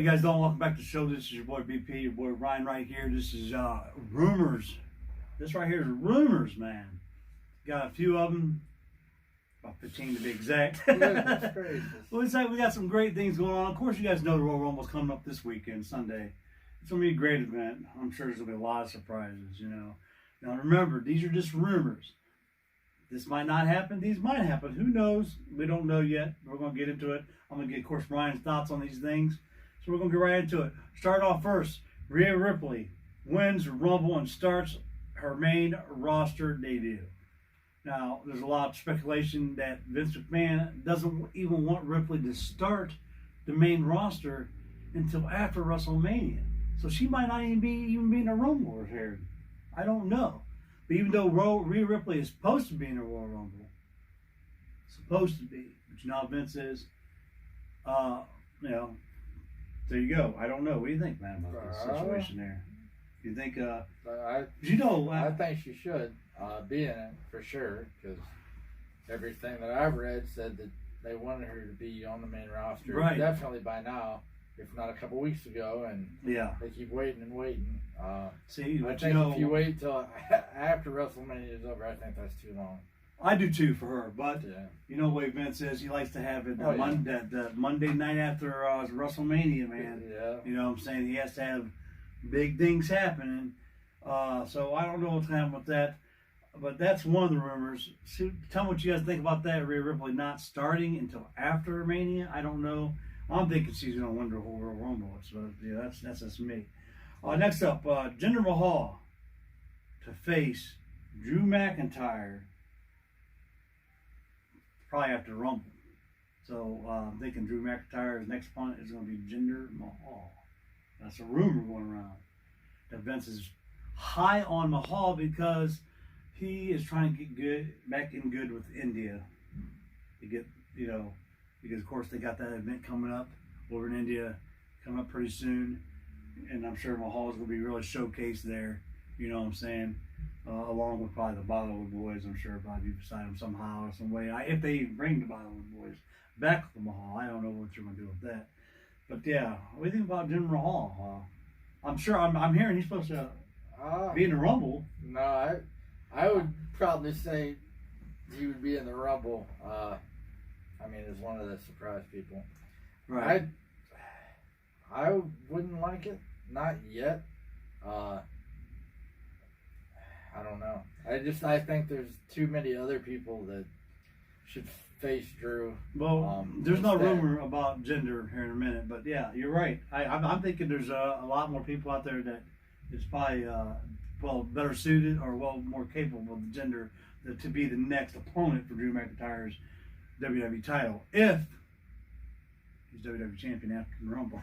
you guys doing? Welcome back to the show. This is your boy BP, your boy Ryan right here. This is rumors. This right here is rumors, man. Got a few of them, about 15 to be exact. That's crazy. Well, it's like we got some great things going on. Of course, you guys know the Royal Rumble's coming up this weekend, Sunday. It's going to be a great event. I'm sure there's going to be a lot of surprises, you know. Now, remember, these are just rumors. This might not happen. These might happen. Who knows? We don't know yet. We're going to get into it. I'm going to get, of course, Ryan's thoughts on these things. So we're going to get right into it. Start off first. Rhea Ripley wins Rumble and starts her main roster debut. Now, there's a lot of speculation that Vince McMahon doesn't even want Ripley to start the main roster until after WrestleMania. So she might not even be in a Rumble here. I don't know. But even though Rhea Ripley is supposed to be in a Royal Rumble, supposed to be, but you know how Vince is, you know, there you go. I don't know. What do you think, man, about this situation there? You think, I think she should be in it for sure, because everything that I've read said that they wanted her to be on the main roster, right? Definitely by now, if not a couple weeks ago, and yeah, they keep waiting and waiting. See, I think if you wait till after WrestleMania is over, I think that's too long. I do too for her, but yeah. You know what Vince is? He likes to have it yeah. the Monday night after WrestleMania, man. Yeah. You know what I'm saying? He has to have big things happening. So I don't know what's happening with that, but that's one of the rumors. So, tell me what you guys think about that. Rhea Ripley not starting until after Mania. I don't know. I'm thinking she's going to win the whole Royal Rumble. So yeah, that's just me. Next up, Jinder Mahal to face Drew McIntyre. Probably after Rumble. So I'm thinking Drew McIntyre's next opponent is going to be Jinder Mahal. That's a rumor going around. That Vince is high on Mahal because he is trying to get back in good with India. To get, you know, because of course they got that event coming up over in India, coming up pretty soon. And I'm sure Mahal is going to be really showcased there. You know what I'm saying? Along with probably the Bollywood Boys, I'm sure probably beside them somehow or some way. If they bring the Bollywood Boys back with Mahal, I don't know what you're going to do with that. But yeah, what do you think about Jinder Mahal? I'm sure I'm hearing he's supposed to be in the Rumble. No, I would probably say he would be in the Rumble. I mean, as one of the surprise people. Right. I wouldn't like it. Not yet. I don't know. I think there's too many other people that should face Drew. Well, there's no rumor about Jinder here in a minute, but yeah, you're right. I'm thinking there's a lot more people out there that is probably better suited or more capable of Jinder to be the next opponent for Drew McIntyre's WWE title if he's WWE champion after the Rumble.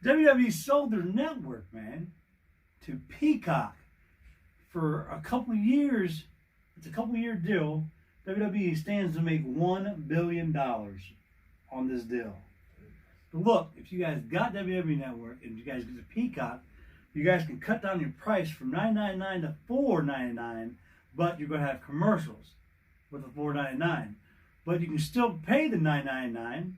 WWE sold their network, man, to Peacock for a couple of years. It's a couple-year deal. WWE stands to make $1 billion on this deal. But look, if you guys got WWE Network and you guys get the Peacock, you guys can cut down your price from $9.99 to $4.99, but you're going to have commercials with the $4.99. But you can still pay the $9.99,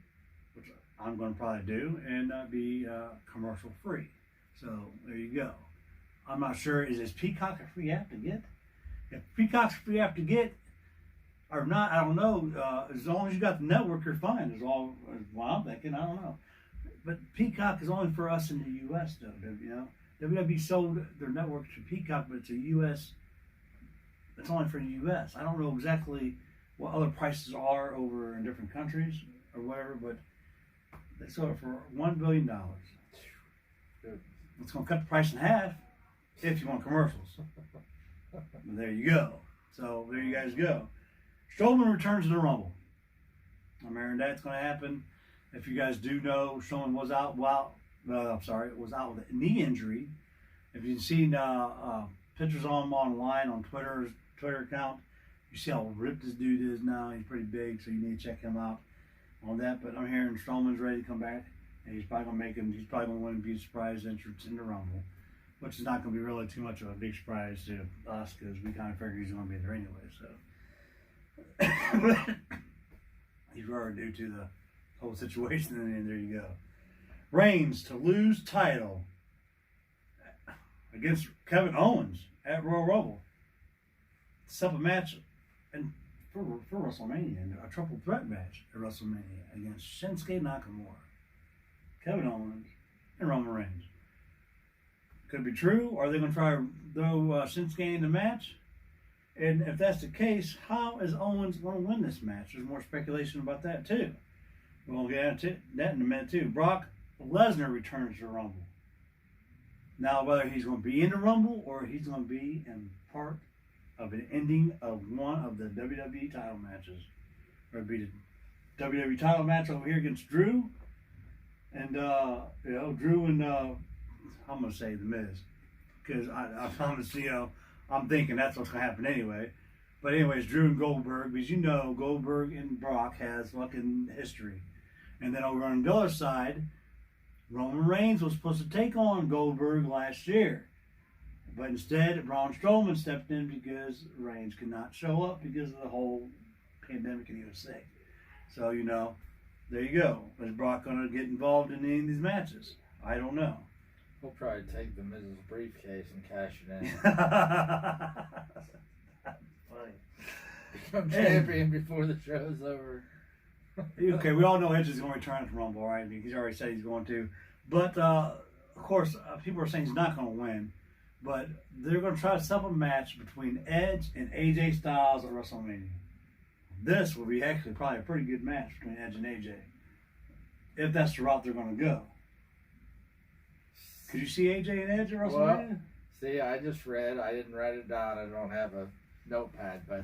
which I'm going to probably do, and be commercial free. So there you go. I'm not sure, is this Peacock a free app to get? If Peacock's a free app to get or not, I don't know. As long as you got the network, you're fine. Is all what I'm thinking. I don't know. But Peacock is only for us in the U.S. though. You know, WWE sold their network to Peacock, but it's a U.S. It's only for the U.S. I don't know exactly what other prices are over in different countries or whatever, but they sold it for $1 billion. It's going to cut the price in half if you want commercials. There you go. So there you guys go. Strowman returns to the Rumble. I'm hearing that's going to happen. If you guys do know, Strowman was out. Was out with a knee injury. If you've seen pictures of him online on Twitter's Twitter account, you see how ripped this dude is now. He's pretty big, so you need to check him out on that. But I'm hearing Strowman's ready to come back, and he's probably going to make him. He's probably going to win and be a surprise entrance in the Rumble, which is not going to be really too much of a big surprise to us because we kind of figured he's going to be there anyway. So he's rare due to the whole situation, and there you go. Reigns to lose title against Kevin Owens at Royal Rumble. Set up a match and for WrestleMania, and a triple threat match at WrestleMania against Shinsuke Nakamura, Kevin Owens, and Roman Reigns. Could be true. Or are they going to try to throw Shinsuke in the match? And if that's the case, how is Owens going to win this match? There's more speculation about that too. We'll get into that in a minute too. Brock Lesnar returns to Rumble. Now, whether he's going to be in the Rumble or he's going to be in part of an ending of one of the WWE title matches. Or it'd be the WWE title match over here against Drew. And, Drew and, I'm going to say The Miz. Because I promise, I'm thinking that's what's going to happen anyway. But anyways, Drew and Goldberg, because Goldberg and Brock has fucking history. And then over on the other side, Roman Reigns was supposed to take on Goldberg last year. But instead, Braun Strowman stepped in because Reigns could not show up because of the whole pandemic and he was sick. So, there you go. Is Brock going to get involved in any of these matches? I don't know. He'll probably take the Miz's briefcase and cash it in. Funny. Become champion before the show's over. Okay, we all know Edge is going to return to Rumble, right? I mean, he's already said he's going to. But, of course, people are saying he's not going to win. But they're going to try to set up a match between Edge and AJ Styles at WrestleMania. This will be actually probably a pretty good match between Edge and AJ. If that's the route they're going to go. Could you see AJ and Edge at WrestleMania? Well, see, I just read. I didn't write it down. I don't have a notepad. But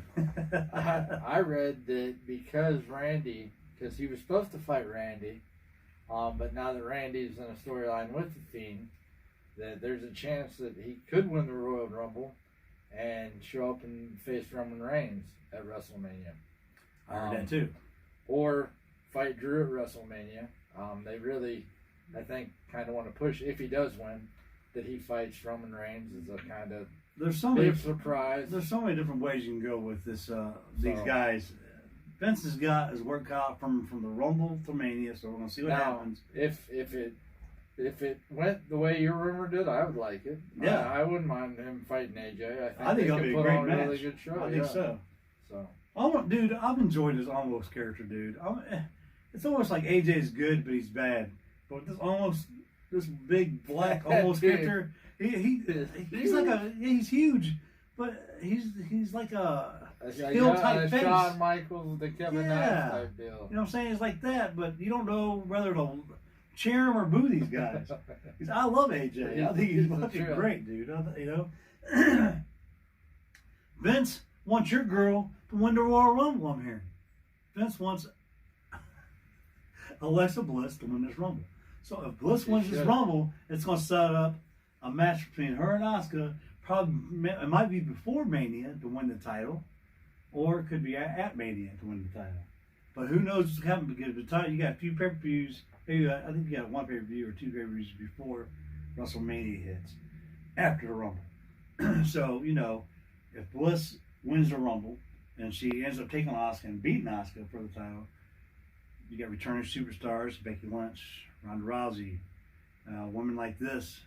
I read that because he was supposed to fight Randy, but now that Randy's in a storyline with The Fiend, that there's a chance that he could win the Royal Rumble and show up and face Roman Reigns at WrestleMania. I heard that too. Or fight Drew at WrestleMania. They really, I think, kind of want to push, if he does win, that he fights Roman Reigns as a kind of big surprise. There's so many different ways you can go with this. These guys. Vince has got his work cut out from the Rumble to Mania, so we're going to see what happens. If it went the way your rumor did, I would like it. Yeah, I wouldn't mind him fighting AJ. I think it'll be a great match. A really good show. I think so. Dude, I've enjoyed this Almost character, dude. It's almost like AJ's good, but he's bad. But this big black Almost character, he's huge, but he's like a heel type face. Shawn Michaels, the Kevin Nash type deal. You know what I'm saying? It's like that, but you don't know whether to cheer him or boo these guys. I love AJ. I think he's fucking great, dude. Vince wants your girl to win the Royal Rumble, I'm hearing. Vince wants Alexa Bliss to win this Rumble. So if Bliss wins this Rumble, it's going to set up a match between her and Asuka. Probably, it might be before Mania to win the title, or it could be at Mania to win the title. But who knows what's happening, because the title, you got a few pay-per-views. I think you got one pay-per-view or two pay-per-views before WrestleMania hits, after the Rumble. So, if Bliss wins the Rumble and she ends up taking Asuka and beating Asuka for the title, you got returning superstars, Becky Lynch, Ronda Rousey. A woman like this,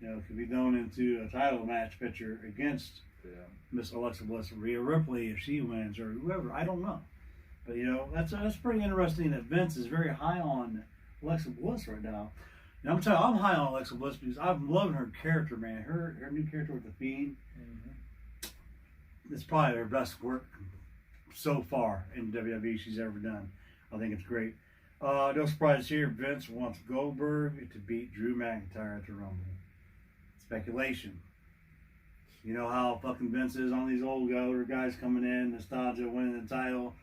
could be going into a title match picture against Miss Alexa Bliss, Rhea Ripley, if she wins, or whoever. I don't know. But, that's pretty interesting that Vince is very high on Alexa Bliss right now. And I'm telling you, I'm high on Alexa Bliss because I'm loving her character, man. Her new character with The Fiend. It's probably her best work so far in WWE she's ever done. I think it's great. No surprise here. Vince wants Goldberg to beat Drew McIntyre at the Rumble. Speculation. You know how fucking Vince is on these older guys coming in, nostalgia, winning the title.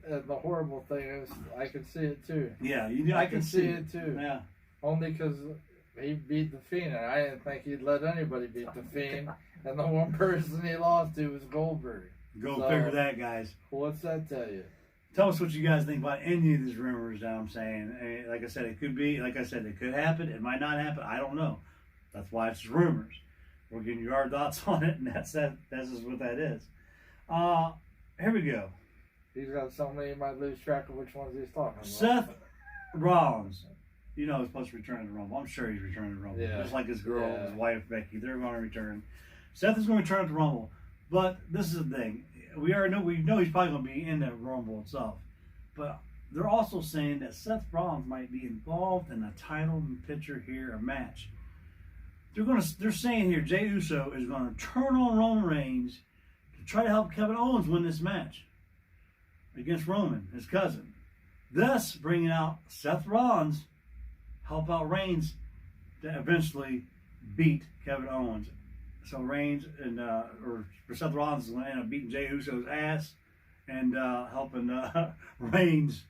The horrible thing is, I can see it too. Yeah, I can see it too. Yeah. Only because he beat The Fiend, and I didn't think he'd let anybody beat The Fiend. And the one person he lost to was Goldberg. Figure that, guys. What's that tell you? Tell us what you guys think about any of these rumors that I'm saying. Like I said, it could be, like I said, it could happen. It might not happen. I don't know. That's why it's rumors. We're getting your thoughts on it, and that's just what that is. Here we go. He's got so many, you might lose track of which ones he's talking about. Seth Rollins, you know, is supposed to return to the Rumble. I'm sure he's returning to the Rumble. Yeah. Just like his girl, Yeah. his wife, Becky. They're going to return. Seth is going to return to the Rumble. But this is the thing. We know he's probably going to be in that Rumble itself. But they're also saying that Seth Rollins might be involved in a title picture here, a match. They're saying here Jey Uso is going to turn on Roman Reigns to try to help Kevin Owens win this match against Roman, his cousin. Thus bringing out Seth Rollins, help out Reigns to eventually beat Kevin Owens. So Reigns or Seth Rollins is going to end up beating Jey Uso's ass and helping Reigns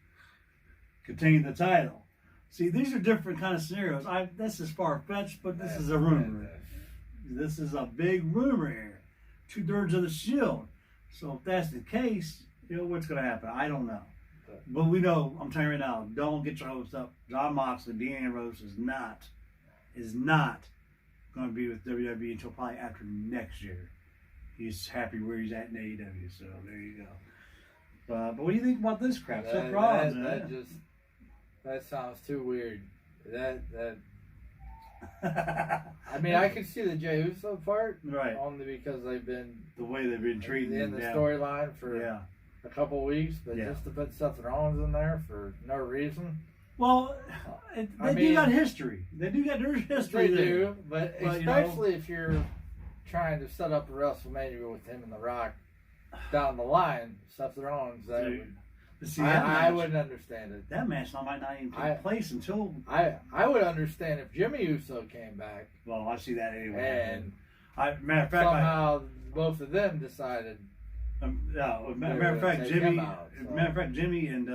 contain the title. See, these are different kind of scenarios. This is far-fetched, but this is a rumor. This is a big rumor here. 2/3 of the Shield. So if that's the case, you know what's going to happen. I don't know. But we know, I'm telling you right now, don't get your hopes up. Jon Moxley, Dean Ambrose is not going to be with WWE until probably after next year. He's happy where he's at in AEW, so there you go. But what do you think about this crap? Seth Rollins, that sounds too weird. I mean, I can see the Jey Uso part, right? Only because they've been the way they've been treating in the storyline for a couple weeks, but just to put Seth Rollins in there for no reason. Well, they do got history. They do got their history. They do, but especially if you're trying to set up a WrestleMania with him and The Rock down the line, Seth Rollins. I wouldn't understand it. That match might not even take place until I would understand if Jimmy Uso came back. Well, I see that anyway. And matter of fact, somehow both of them decided. Matter of fact, Jimmy and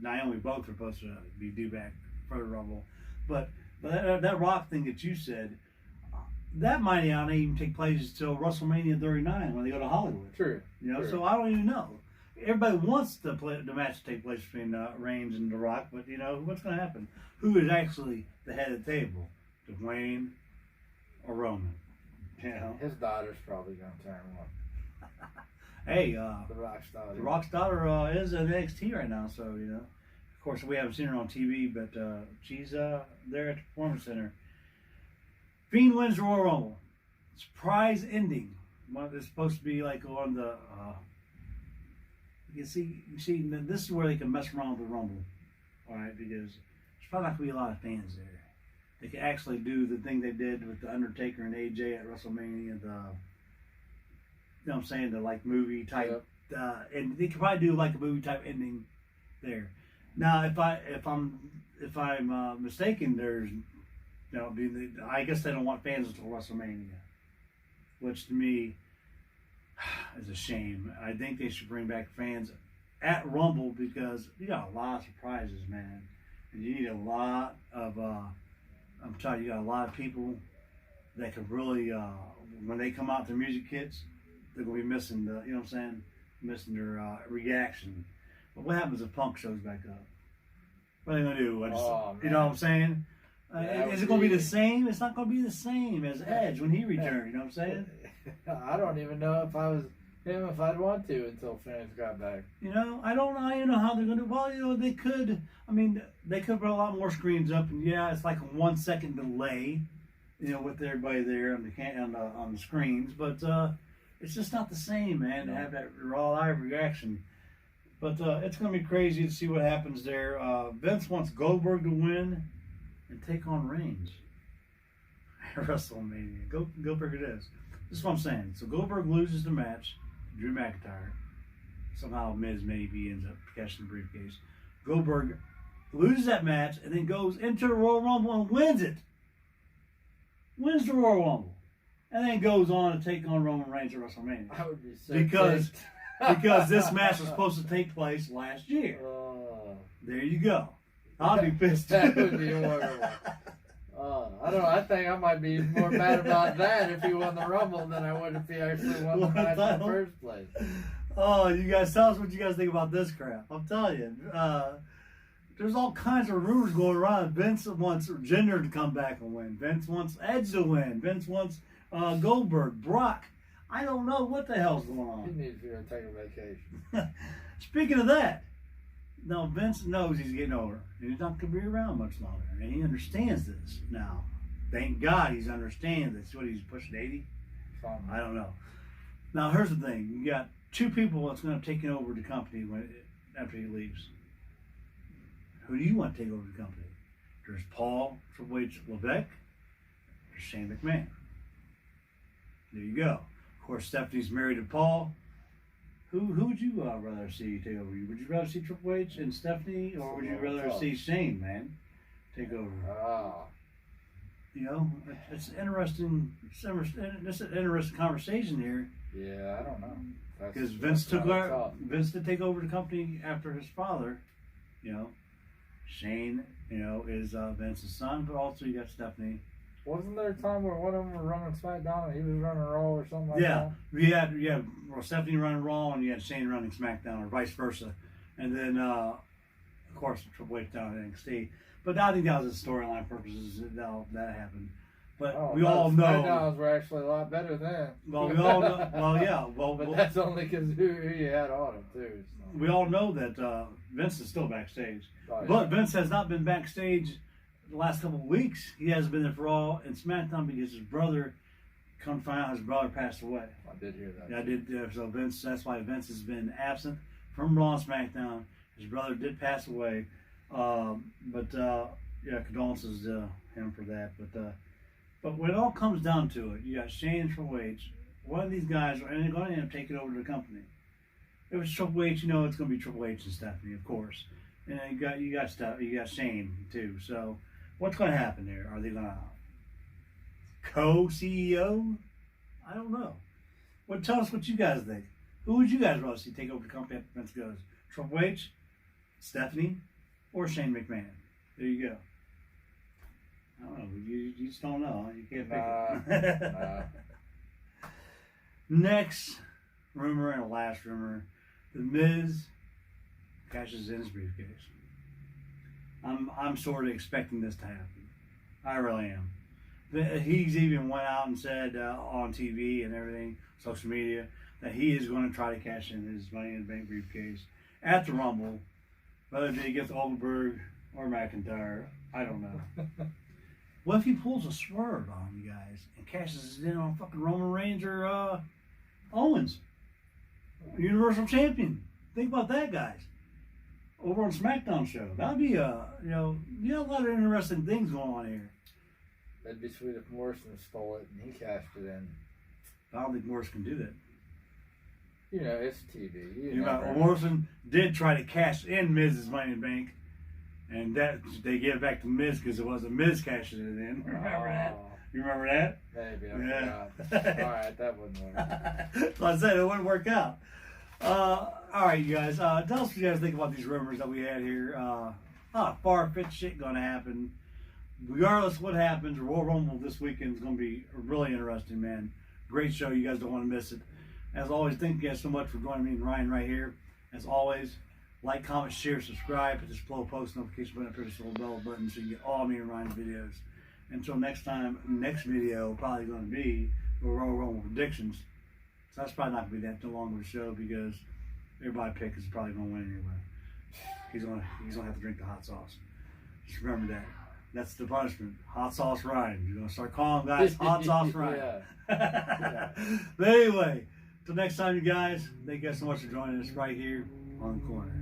Naomi both are supposed to be due back for the Rumble, but that Rock thing that you said, that might not even take place until WrestleMania 39 when they go to Hollywood. True. You know, true. So I don't even know. Everybody wants the match to take place between Reigns and The Rock, but you know what's going to happen? Who is actually the head of the table? Dwayne or Roman? You know? His daughter's probably going to turn one. Hey, The Rock's daughter. The Rock's daughter is in NXT right now, so you know. Of course, we haven't seen her on TV, but she's there at the Performance Center. Fiend wins the Royal Rumble. Surprise ending. One that's supposed to be like on the. You see, this is where they can mess around with the Rumble, all right? Because there's probably not gonna be a lot of fans there. They can actually do the thing they did with the Undertaker and AJ at WrestleMania. You know what I'm saying? The like movie type, and they could probably do like a movie type ending there. Now, if I'm mistaken, there's, you know, I guess they don't want fans until WrestleMania, which to me is a shame. I think they should bring back fans at Rumble because you got a lot of surprises, man, and you need a lot of. I'm telling you, got a lot of people that could really, when they come out with their music kits, they're gonna be missing the, you know what I'm saying, missing their reaction. But what happens if Punk shows back up? What are they gonna do? You know what I'm saying? Is it gonna be the same? It's not gonna be the same as Edge when he returned. You know what I'm saying? I don't even know if I was him if I'd want to until fans got back. You know, I don't know. You know how they're gonna. Well, you know, they could. I mean, they could put a lot more screens up, and yeah, it's like a 1 second delay. You know, with everybody there on the screens, but it's just not the same, man. To have that raw live reaction. But it's going to be crazy to see what happens there. Vince wants Goldberg to win and take on Reigns at WrestleMania. Goldberg it is. This is what I'm saying. So Goldberg loses the match to Drew McIntyre. Somehow Miz maybe ends up catching the briefcase. Goldberg loses that match and then goes into the Royal Rumble and wins it. Wins the Royal Rumble. And then goes on to take on Roman Reigns at WrestleMania. I would be so because pissed. because this match was supposed to take place last year. There you go. I'll be pissed. That would be horrible. I don't know. I think I might be more mad about that if he won the Rumble than I would if he actually won the match in the first place. Oh, you guys, tell us what you guys think about this crap. I'm telling you. There's all kinds of rumors going around. Vince wants Jinder to come back and win. Vince wants Edge to win. Vince wants Goldberg, Brock. I don't know what the hell's going He on. needs to go take a vacation. Speaking of that, now Vince knows he's getting older. And he's not going to be around much longer. And he understands this now. Thank God he's understanding this. What, he's pushing 80? I don't know. Now, here's the thing. You got two people that's going to take over the company after he leaves. Who do you want to take over the company? There's Paul Triple H Levesque. There's Shane McMahon. There you go. Of course, Stephanie's married to Paul. Who would you rather see take over? Would you rather see Triple H and Stephanie, or would you rather see Shane, man, take over? You know, it's interesting. It's an interesting conversation here. Yeah, I don't know. Because Vince did take over the company after his father. You know, Shane, you know, is Vince's son, but also you got Stephanie. Wasn't there a time where one of them was running SmackDown and he was running Raw or something like Yeah, that? you had Stephanie running Raw and you had Shane running SmackDown, or vice versa. And then, of course, Triple H down at NXT. But I think that was a storyline purposes that happened. But we all know. SmackDowns were actually a lot better then. Well, we all know. Well, yeah. But that's only because who you had on him too. So. We all know that Vince is still backstage. Oh, yeah. But Vince has not been backstage the last couple of weeks. He hasn't been there for Raw and SmackDown because his brother, come find out, his brother passed away. I did hear that. Yeah, I did. So Vince, that's why Vince has been absent from Raw and SmackDown. His brother did pass away. Yeah, condolences to him for that. But when it all comes down to it, you got Shane and Triple H. One of these guys are going to end up taking over the company. If it's Triple H, you know it's going to be Triple H and Stephanie, of course. And then you got Shane too. So what's going to happen there? Are they going to co-CEO? I don't know. Well, tell us what you guys think. Who would you guys rather see take over the company after Vince goes? Triple H, Stephanie, or Shane McMahon? There you go. I don't know. You just don't know. You can't pick it. Next rumor and last rumor: The Miz cashes in his briefcase. I'm sort of expecting this to happen. I really am. He's even went out and said on TV and everything, social media, that he is going to try to cash in his Money in the Bank briefcase at the Rumble, whether he gets Goldberg or McIntyre. I don't know. What if he pulls a swerve on you guys and cashes it in on fucking Roman Reigns or Owens, Universal Champion? Think about that, guys. Over on SmackDown show, that'd be a lot of interesting things going on here. That'd be sweet if Morrison stole it and he cashed it in. I don't think Morrison can do that. You know, it's TV. Morrison did try to cash in Miz's Money in the Bank, and that they gave it back to Miz because it wasn't Miz cashing it in. Remember that? You remember that? Maybe, I forgot. All right, that wouldn't work. So I said it wouldn't work out. All right, you guys. Tell us what you guys think about these rumors that we had here. Far-fetched shit gonna happen. Regardless of what happens, Royal Rumble this weekend is gonna be really interesting, man. Great show. You guys don't want to miss it. As always, thank you guys so much for joining me and Ryan right here. As always, like, comment, share, subscribe. Hit this below post notification button, press this little bell button so you get all me and Ryan's videos. Until next time, next video probably going to be the Royal Rumble predictions. So that's probably not going to be that too long of a show because everybody picks is probably going to win anyway. He's gonna have to drink the hot sauce. Just remember that. That's the punishment. Hot sauce Ryan. You're gonna start calling guys hot sauce Ryan. Yeah. But anyway, till next time, you guys. Thank you guys so much for joining us right here on the corner.